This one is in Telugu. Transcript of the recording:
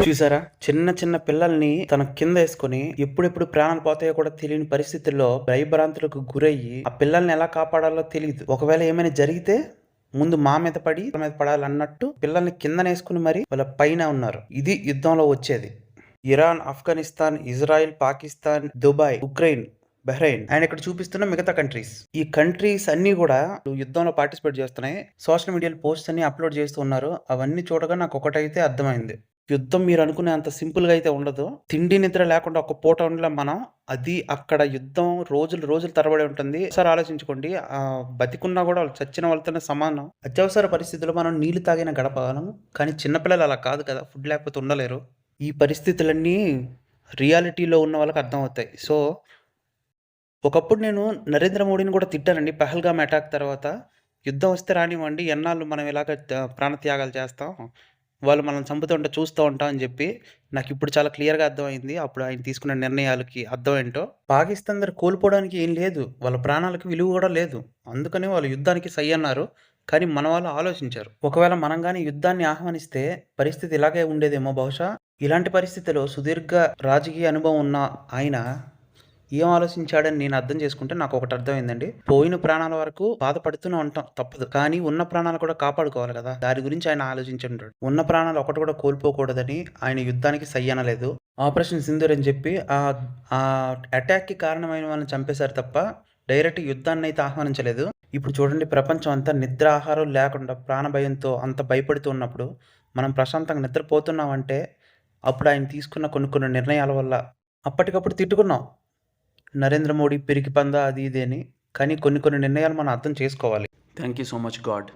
చూసారా, చిన్న చిన్న పిల్లల్ని తన కింద వేసుకుని ఎప్పుడెప్పుడు ప్రాణాలు పోతాయో కూడా తెలియని పరిస్థితుల్లో భయభ్రాంతులకు గురయ్యి ఆ పిల్లల్ని ఎలా కాపాడాలో తెలియదు. ఒకవేళ ఏమైనా జరిగితే ముందు మా మీద పడి తన మీద పడాలన్నట్టు పిల్లల్ని కిందనేసుకుని మరి వాళ్ళ పైన ఉన్నారు. ఇది యుద్ధంలో వచ్చేది. Iran, Afghanistan, Israel, Pakistan, Dubai, Ukraine, Bahrain and ఇక్కడ చూపిస్తున్న మిగతా కంట్రీస్. ఈ కంట్రీస్ అన్ని కూడా యుద్ధంలో పార్టిసిపేట్ చేస్తున్నాయి. సోషల్ మీడియాలో పోస్ట్ అన్ని అప్లోడ్ చేస్తూ ఉన్నారు. అవన్నీ చూడగా నాకు ఒకటైతే అర్థమైంది. యుద్ధం మీరు అనుకునే అంత సింపుల్గా అయితే ఉండదు. తిండి నిద్ర లేకుండా ఒక పూట ఉండలేం మనం. అది అక్కడ యుద్ధం రోజులు రోజులు తరబడి ఉంటుంది. ఒకసారి ఆలోచించుకోండి, బతికున్నా కూడా వాళ్ళు చచ్చిన వాళ్ళతోనే సమానం. అత్యవసర పరిస్థితుల్లో మనం నీళ్లు తాగిన గడపగలం, కానీ చిన్నపిల్లలు అలా కాదు కదా, ఫుడ్ లేకపోతే ఉండలేరు. ఈ పరిస్థితులన్నీ రియాలిటీలో ఉన్న వాళ్ళకి అర్థమవుతాయి. సో ఒకప్పుడు నేను నరేంద్ర మోడీని కూడా తిట్టానండి. పహల్గామ్ అటాక్ తర్వాత యుద్ధం వస్తే రానివ్వండి, ఎన్నాళ్ళు మనం ఇలాగ ప్రాణత్యాగాలు చేస్తాం, వాళ్ళు మనం చంపుతుంటే చూస్తూ ఉంటాం అని చెప్పి నాకు ఇప్పుడు చాలా క్లియర్గా అర్థమైంది. అప్పుడు ఆయన తీసుకున్న నిర్ణయాలకి అర్థం ఏంటో. పాకిస్తాన్ దగ్గర కోల్పోవడానికి ఏం లేదు, వాళ్ళ ప్రాణాలకు విలువ కూడా లేదు. అందుకని వాళ్ళు యుద్ధానికి సై అన్నారు. కానీ మన వాళ్ళు ఆలోచించారు. ఒకవేళ మనం కానీ యుద్ధాన్ని ఆహ్వానిస్తే పరిస్థితి ఇలాగే ఉండేదేమో బహుశా. ఇలాంటి పరిస్థితిలో సుదీర్ఘ రాజకీయ అనుభవం ఉన్న ఆయన ఏం ఆలోచించాడని నేను అర్థం చేసుకుంటే నాకు ఒకటి అర్థమైందండి. పోయిన ప్రాణాల వరకు బాధపడుతూనే ఉంటాం, తప్పదు. కానీ ఉన్న ప్రాణాలు కూడా కాపాడుకోవాలి కదా, దాని గురించి ఆయన ఆలోచించుంటాడు. ఉన్న ప్రాణాలు ఒకటి కూడా కోల్పోకూడదని ఆయన యుద్ధానికి సై అనలేదు. ఆపరేషన్ సింధూర్ అని చెప్పి ఆ అటాక్కి కారణమైన వాళ్ళని చంపేశారు తప్ప డైరెక్ట్ యుద్ధాన్ని అయితే ఆహ్వానించలేదు. ఇప్పుడు చూడండి, ప్రపంచం అంతా నిద్ర ఆహారం లేకుండా ప్రాణభయంతో అంత భయపడుతూ ఉన్నప్పుడు మనం ప్రశాంతంగా నిద్రపోతున్నామంటే అప్పుడు ఆయన తీసుకున్న కొన్ని నిర్ణయాల వల్ల. అప్పటికప్పుడు తిట్టుకున్నాం, నరేంద్ర మోడీ పిరికి పందా అది ఇది అని. కానీ కొన్ని నిర్ణయాలు మనం అర్థం చేసుకోవాలి. Thank you so much God.